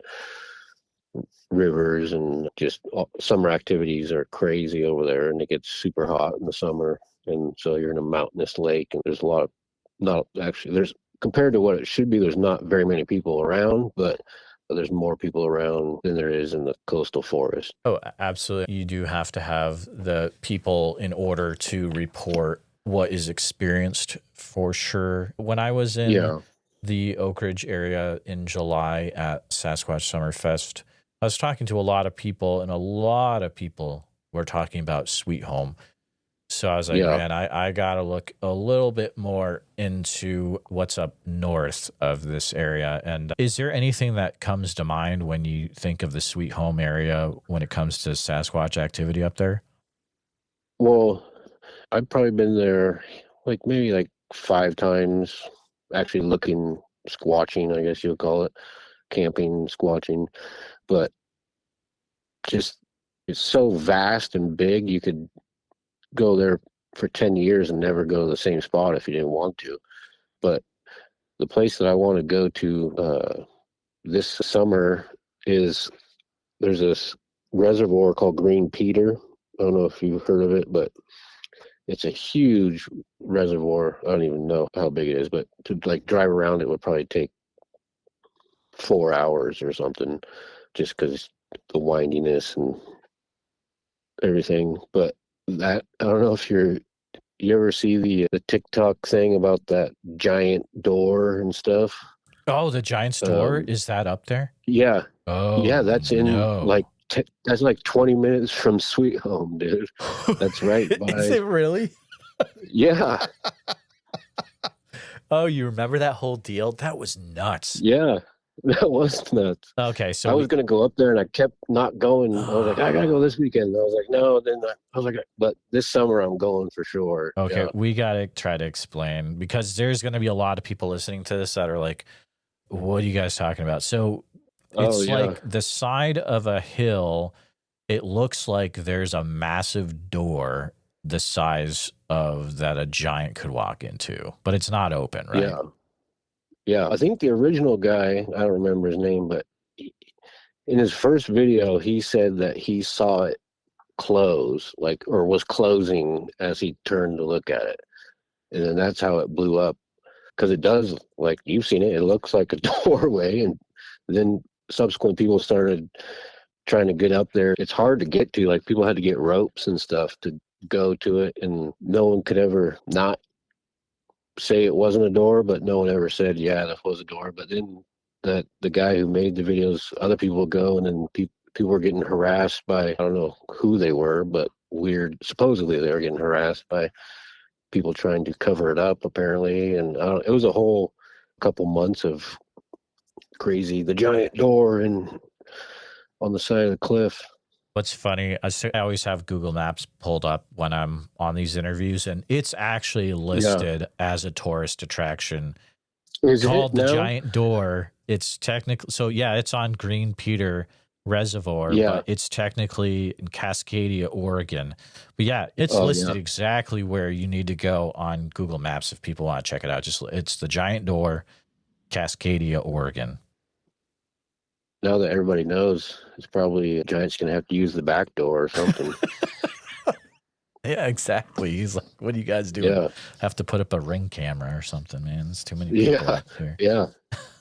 Speaker 2: rivers, and just summer activities are crazy over there, and it gets super hot in the summer. And so you're in a mountainous lake, and there's a lot of, not actually, there's, compared to what it should be, there's not very many people around, but there's more people around than there is in the coastal forest.
Speaker 1: Oh, absolutely. You do have to have the people in order to report what is experienced, for sure. When I was in the Oak Ridge area in July at Sasquatch Summerfest, I was talking to a lot of people, and a lot of people were talking about Sweet Home. So I was like, man, I got to look a little bit more into what's up north of this area. And is there anything that comes to mind when you think of the Sweet Home area when it comes to Sasquatch activity up there?
Speaker 2: Well, I've probably been there like maybe like 5 times, actually looking, squatching, I guess you'll call it, camping, squatching. But just, it's so vast and big, you could go there for 10 years and never go to the same spot if you didn't want to. But the place that I want to go to this summer is, there's this reservoir called Green Peter. I don't know if you've heard of it, but it's a huge reservoir. I don't even know how big it is, but to like drive around it would probably take 4 hours or something, just because the windiness and everything. But that, I don't know if you ever see the TikTok thing about that giant door and stuff.
Speaker 1: Oh, the Giant's Door, is that up there?
Speaker 2: Yeah,
Speaker 1: Oh
Speaker 2: yeah, that's in
Speaker 1: no.
Speaker 2: like that's like 20 minutes from Sweet Home, dude. That's right
Speaker 1: Is
Speaker 2: by.
Speaker 1: it really?
Speaker 2: Yeah,
Speaker 1: Oh, you remember that whole deal? That was nuts.
Speaker 2: yeah, that was nuts.
Speaker 1: Okay,
Speaker 2: I
Speaker 1: so
Speaker 2: was gonna go up there and I kept not going. I was like, I gotta go this weekend. And I was like, no. Then I was like, but this summer I'm going for sure.
Speaker 1: okay,
Speaker 2: Yeah.
Speaker 1: we got to try to explain because there's going to be a lot of people listening to this that are like, what are you guys talking about? So
Speaker 2: Oh
Speaker 1: it's
Speaker 2: yeah.
Speaker 1: like the side of a hill. It looks like there's a massive door the size of that a giant could walk into, but it's not open, right?
Speaker 2: Yeah. Yeah. I think the original guy, I don't remember his name, but in his first video, he said that he saw it close, like, or was closing as he turned to look at it. And then that's how it blew up. Because it does, like you've seen it, it looks like a doorway. And then subsequent people started trying to get up there. It's hard to get to. Like people had to get ropes and stuff to go to it, and no one could ever not say it wasn't a door, but no one ever said, yeah, that was a door. But then the guy who made the videos, other people would go, and then people were getting harassed by, I don't know who they were, but weird. Supposedly they were getting harassed by people trying to cover it up, apparently. And it was a whole couple months of crazy. The giant door and on the side of the cliff.
Speaker 1: What's funny, I always have Google Maps pulled up when I'm on these interviews, and it's actually
Speaker 2: Yeah.
Speaker 1: listed as a tourist attraction
Speaker 2: Is it
Speaker 1: called the
Speaker 2: now?
Speaker 1: Giant Door. It's technically, so yeah, it's on Green Peter Reservoir,
Speaker 2: Yeah.
Speaker 1: but it's technically in Cascadia, Oregon. But yeah, it's
Speaker 2: Oh,
Speaker 1: listed
Speaker 2: yeah.
Speaker 1: exactly where you need to go on Google Maps if people want to check it out. Just it's the Giant Door, Cascadia, Oregon.
Speaker 2: Now that everybody knows, it's probably Giant's going to have to use the back door or something.
Speaker 1: Yeah, exactly. He's like, "What are you guys doing?
Speaker 2: Yeah.
Speaker 1: Have to put up a ring camera or something, man. There's too many people
Speaker 2: Yeah.
Speaker 1: up here."
Speaker 2: Yeah.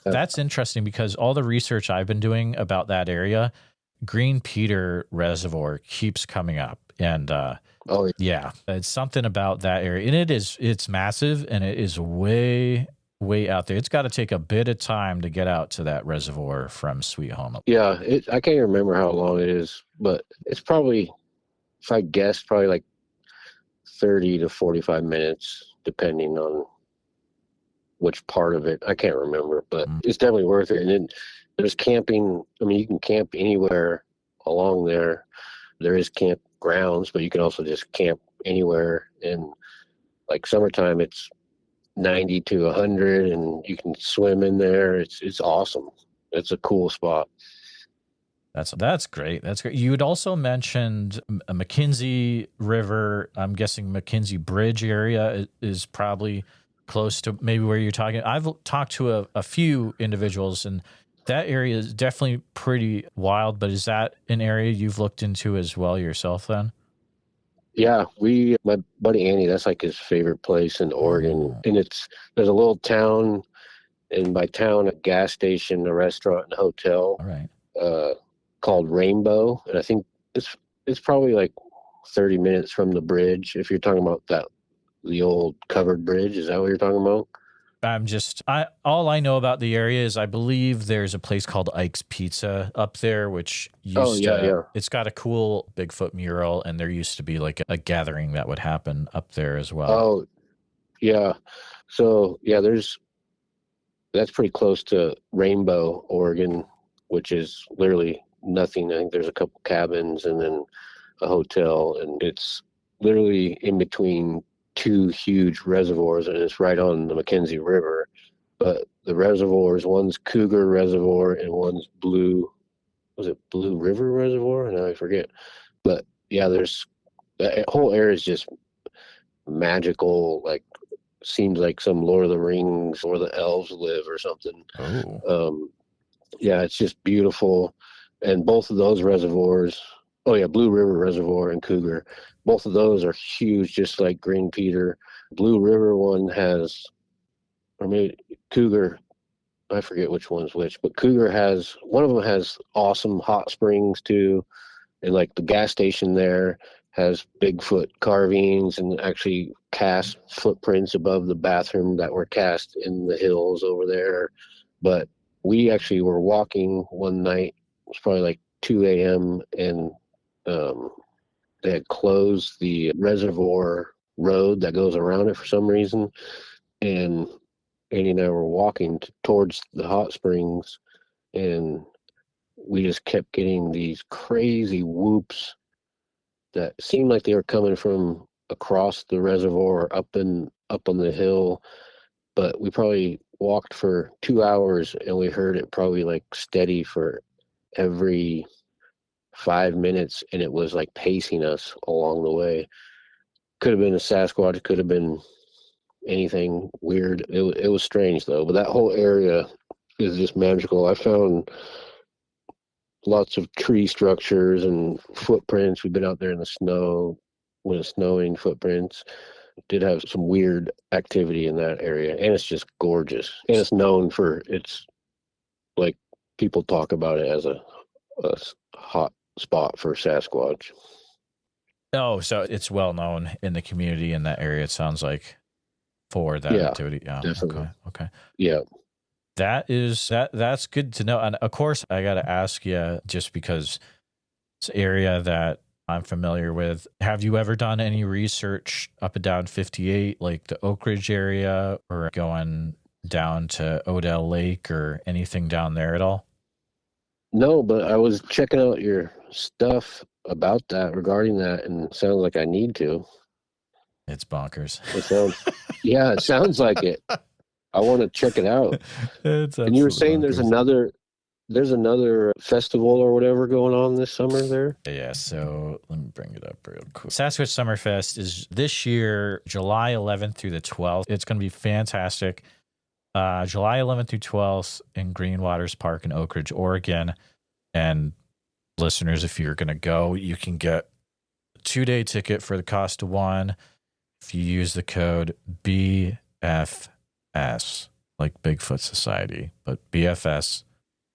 Speaker 1: That's interesting because all the research I've been doing about that area, Green Peter Reservoir keeps coming up. And
Speaker 2: Oh,
Speaker 1: yeah, it's something about that area. And it's massive and it is way, way out there. It's got to take a bit of time to get out to that reservoir from Sweet Home.
Speaker 2: yeah. I can't remember how long it is, but it's probably, if I guess, probably like 30 to 45 minutes, depending on which part of it. I can't remember, but it's definitely worth it. And then there's camping. I mean, you can camp anywhere along there. There is campgrounds, but you can also just camp anywhere. And like summertime, it's 90 to 100, and you can swim in there. It's awesome. It's a cool spot.
Speaker 1: That's great. That's great. You had also mentioned a McKenzie River. I'm guessing McKenzie Bridge area is probably close to maybe where you're talking. I've talked to a few individuals, and that area is definitely pretty wild. But is that an area you've looked into as well yourself then?
Speaker 2: Yeah, my buddy Andy, that's like his favorite place in Oregon.
Speaker 1: Oh,
Speaker 2: And there's a little town, and by town, a gas station, a restaurant, and a hotel.
Speaker 1: all right.
Speaker 2: Called Rainbow, and I think it's probably like 30 minutes from the bridge. If you're talking about the old covered bridge, is that what you're talking about?
Speaker 1: All I know about the area is I believe there's a place called Ike's Pizza up there, which
Speaker 2: Oh yeah, yeah.
Speaker 1: it's got a cool Bigfoot mural, and there used to be like a gathering that would happen up there as well.
Speaker 2: Oh yeah. So yeah, that's pretty close to Rainbow, Oregon, which is literally nothing. I think there's a couple cabins and then a hotel, and it's literally in between two huge reservoirs, and it's right on the McKenzie River. But the reservoirs, one's Cougar Reservoir and one's was it Blue River Reservoir? No, I forget. But yeah, the whole area is just magical. Like seems like some Lord of the Rings or the elves live or something.
Speaker 1: Oh,
Speaker 2: Yeah, it's just beautiful. And both of those reservoirs, oh yeah, Blue River Reservoir and Cougar, both of those are huge, just like Green Peter. Blue River one has, or maybe Cougar, I forget which one's which, but Cougar has, one of them has awesome hot springs too. And like the gas station there has Bigfoot carvings and actually cast footprints above the bathroom that were cast in the hills over there. But we actually were walking one night, it was probably like 2 a.m., and they had closed the reservoir road that goes around it for some reason. And Andy and I were walking towards the hot springs, and we just kept getting these crazy whoops that seemed like they were coming from across the reservoir up on the hill. But we probably walked for 2 hours, and we heard it probably like steady for every 5 minutes, and it was like pacing us along the way. Could have been a Sasquatch, could have been anything weird. It was strange though. But that whole area is just magical. I found lots of tree structures and footprints. We've been out there in the snow when it's snowing, footprints. Did have some weird activity in that area, and it's just gorgeous. And it's known for its, like, people talk about it as a hot spot for Sasquatch.
Speaker 1: Oh, so it's well known in the community in that area, it sounds like, for that activity. Yeah,
Speaker 2: definitely.
Speaker 1: Okay.
Speaker 2: Yeah.
Speaker 1: That's good to know. And of course, I got to ask you, just because it's an area that I'm familiar with. Have you ever done any research up and down 58, like the Oak Ridge area, or going down to Odell Lake or anything down there at all?
Speaker 2: No, but I was checking out your stuff about that, regarding that, and it sounds like I need to.
Speaker 1: It's bonkers.
Speaker 2: It sounds like it. I want to check it out. And you were saying
Speaker 1: bonkers.
Speaker 2: there's another festival or whatever going on this summer there?
Speaker 1: Yeah, so let me bring it up real quick. Sasquatch Summerfest is this year, July 11th through the 12th. It's going to be fantastic. July 11th through 12th in Green Waters Park in Oak Ridge, Oregon. And listeners, if you're going to go, you can get a 2-day ticket for the cost of one if you use the code BFS, like Bigfoot Society, but BFS,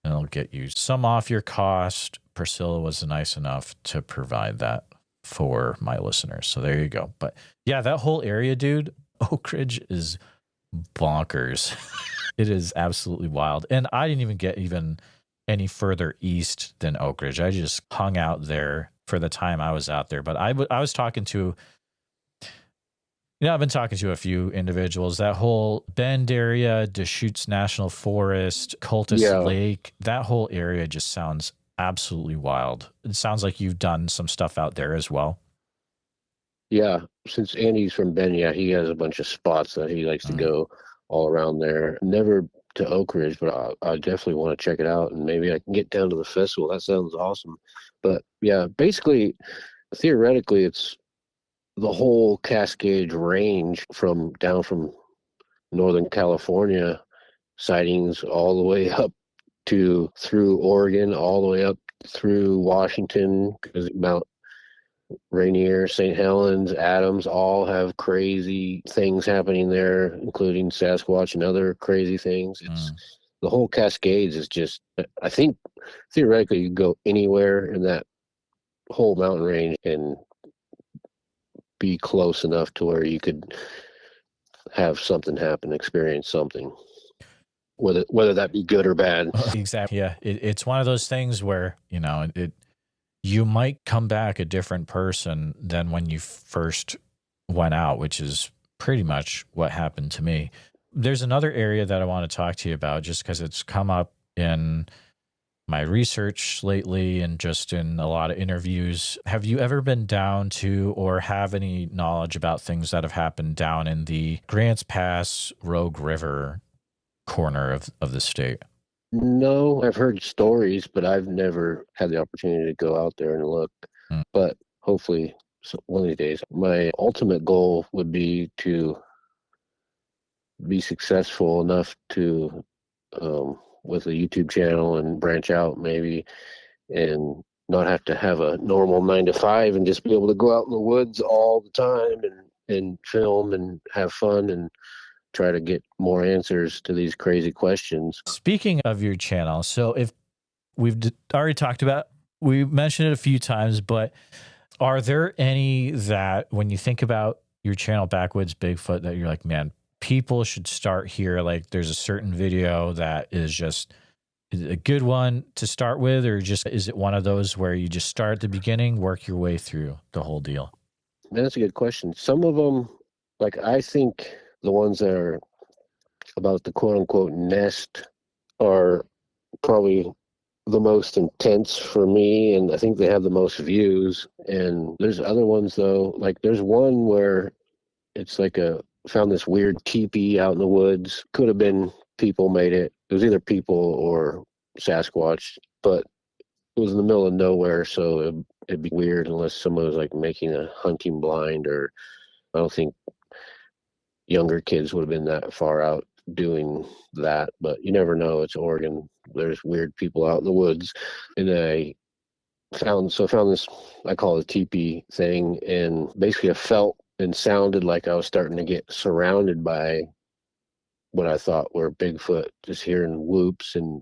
Speaker 1: and it'll get you some off your cost. Priscilla was nice enough to provide that for my listeners. So there you go. But yeah, that whole area, dude, Oak Ridge is bonkers. It is absolutely wild. And I didn't even get any further east than Oak Ridge. I just hung out there for the time I was out there. But I was talking to, I've been talking to a few individuals. That whole Bend area, Deschutes National Forest, Cultus Lake, that whole area just sounds absolutely wild. It sounds like you've done some stuff out there as well.
Speaker 2: Yeah, since Andy's from Bend, he has a bunch of spots that he likes to go all around there. Never to Oak Ridge, but I definitely want to check it out, and maybe I can get down to the festival. That sounds awesome. But yeah, basically, theoretically, it's the whole Cascade range from Northern California sightings all the way up through Oregon, all the way up through Washington, because Mount Rainier, St. Helens, Adams all have crazy things happening there, including Sasquatch and other crazy things. It's the whole Cascades is just, I think theoretically you can go anywhere in that whole mountain range and be close enough to where you could have something happen, experience something, whether that be good or bad.
Speaker 1: Exactly. Yeah. It's one of those things where, you might come back a different person than when you first went out, which is pretty much what happened to me. There's another area that I want to talk to you about, just because it's come up in my research lately and just in a lot of interviews. Have you ever been down to, or have any knowledge about things that have happened down in the Grants Pass Rogue River corner of the state?
Speaker 2: No, I've heard stories, but I've never had the opportunity to go out there and look. But hopefully one of these days. My ultimate goal would be to be successful enough to with a YouTube channel and branch out maybe, and not have to have a normal 9 to 5, and just be able to go out in the woods all the time and film and have fun and try to get more answers to these crazy questions.
Speaker 1: Speaking of your channel, so if we've already talked about we mentioned it a few times, but are there any that when you think about your channel, Backwoodz Bigfoot, that you're like, man, people should start here? Like there's a certain video that is just a good one to start with, or just is it one of those where you just start at the beginning, work your way through the whole deal?
Speaker 2: Man, that's a good question. Some of them, like I think the ones that are about the quote unquote nest are probably the most intense for me, and I think they have the most views. And there's other ones though, like there's one where it's like found this weird teepee out in the woods. Could have been people made it. It was either people or Sasquatch, but it was in the middle of nowhere, so it'd be weird unless someone was like making a hunting blind, or I don't think younger kids would have been that far out doing that, but you never know. It's Oregon. There's weird people out in the woods. And I found this, I call it a teepee thing, and basically I felt and sounded like I was starting to get surrounded by what I thought were Bigfoot, just hearing whoops and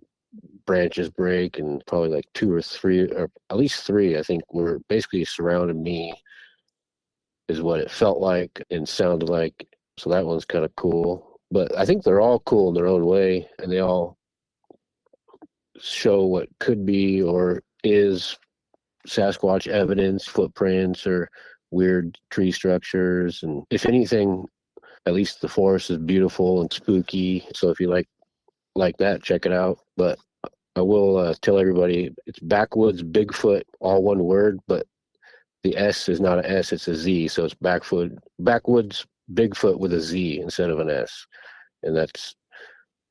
Speaker 2: branches break, and probably like two or three, or at least three, I think, were basically surrounding me, is what it felt like and sounded like. So that one's kind of cool. But I think they're all cool in their own way, and they all show what could be or is Sasquatch evidence, footprints, or weird tree structures. And if anything, at least the forest is beautiful and spooky. So if you like that, check it out. But I will tell everybody it's Backwoodz Bigfoot, all one word, but the S is not an S, it's a Z. So it's Backwoodz Bigfoot with a Z instead of an S. And that's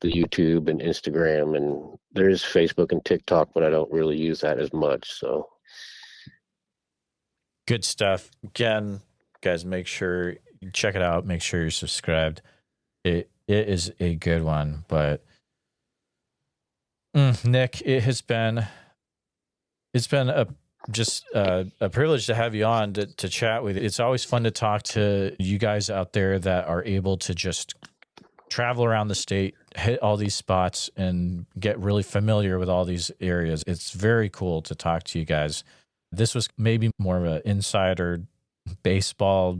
Speaker 2: the YouTube and Instagram, and there's Facebook and TikTok, but I don't really use that as much. So
Speaker 1: good stuff. Again, guys, make sure you check it out. Make sure you're subscribed. It is a good one. But Nick, it's been a privilege to have you on to chat with you. It's always fun to talk to you guys out there that are able to just travel around the state, hit all these spots, and get really familiar with all these areas. It's very cool to talk to you guys. This was maybe more of an insider baseball,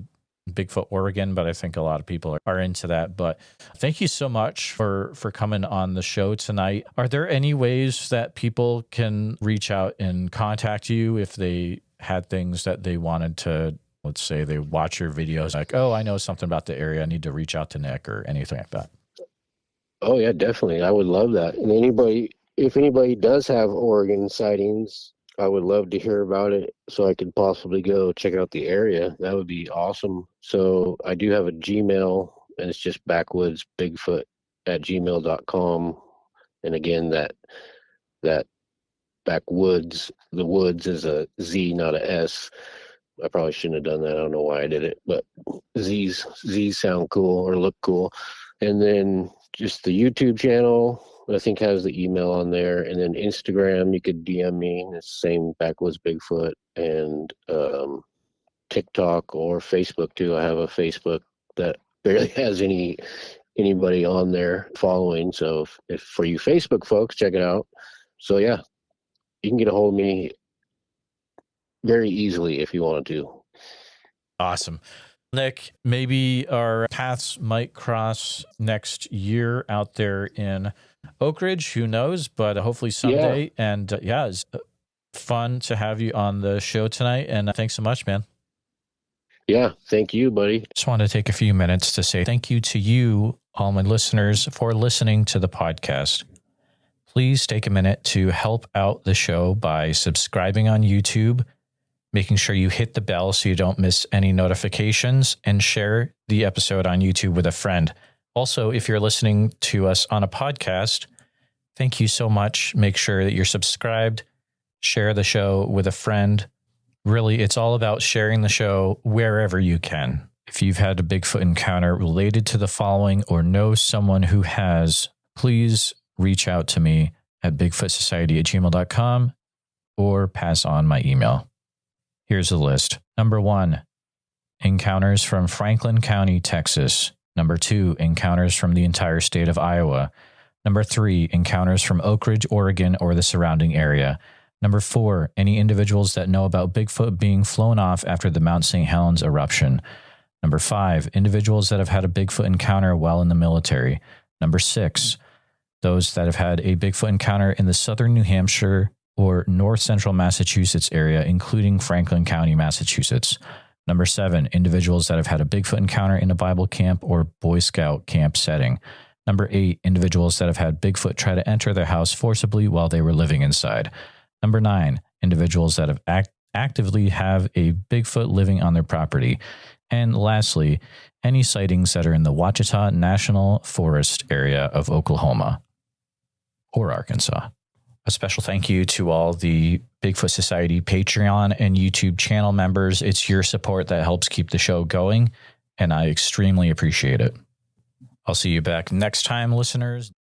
Speaker 1: Bigfoot Oregon, but I think a lot of people are into that. But thank you so much for coming on the show tonight. Are there any ways that people can reach out and contact you if they had things that they wanted to, let's say they watch your videos like, oh, I know something about the area, I need to reach out to Nick, or anything like that?
Speaker 2: Oh yeah, definitely. I would love that. And if anybody does have Oregon sightings, I would love to hear about it so I could possibly go check out the area. That would be awesome. So I do have a Gmail, and it's just backwoodsbigfoot@gmail.com. And again, that backwoods, the woods is a Z, not a S. I probably shouldn't have done that. I don't know why I did it, but Z's sound cool or look cool. And then just the YouTube channel, I think, has the email on there. And then Instagram, you could DM me. It's the same, Backwoodz Bigfoot. And TikTok or Facebook too. I have a Facebook that barely has anybody on there following. So if for you Facebook folks, check it out. So yeah, you can get a hold of me very easily if you wanted to.
Speaker 1: Awesome. Nick, maybe our paths might cross next year out there in Oak Ridge. Who knows? But hopefully someday. Yeah. And it's fun to have you on the show tonight. And thanks so much, man.
Speaker 2: Yeah, thank you, buddy.
Speaker 1: Just want to take a few minutes to say thank you to you, all my listeners, for listening to the podcast. Please take a minute to help out the show by subscribing on YouTube, making sure you hit the bell so you don't miss any notifications, and share the episode on YouTube with a friend. Also, if you're listening to us on a podcast, thank you so much. Make sure that you're subscribed, share the show with a friend. Really, it's all about sharing the show wherever you can. If you've had a Bigfoot encounter related to the following or know someone who has, please reach out to me at bigfootsociety@gmail.com or pass on my email. Here's the list. Number 1, encounters from Franklin County, Texas. Number 2, encounters from the entire state of Iowa. Number 3, encounters from Oak Ridge, Oregon, or the surrounding area. Number 4, any individuals that know about Bigfoot being flown off after the Mount St. Helens eruption. Number 5, individuals that have had a Bigfoot encounter while in the military. Number 6, those that have had a Bigfoot encounter in the southern New Hampshire or north central Massachusetts area, including Franklin County, Massachusetts. Number 7, individuals that have had a Bigfoot encounter in a Bible camp or Boy Scout camp setting. Number 8, individuals that have had Bigfoot try to enter their house forcibly while they were living inside. Number 9, individuals that have actively have a Bigfoot living on their property. And lastly, any sightings that are in the Ouachita National Forest area of Oklahoma or Arkansas. A special thank you to all the Bigfoot Society Patreon and YouTube channel members. It's your support that helps keep the show going, and I extremely appreciate it. I'll see you back next time, listeners.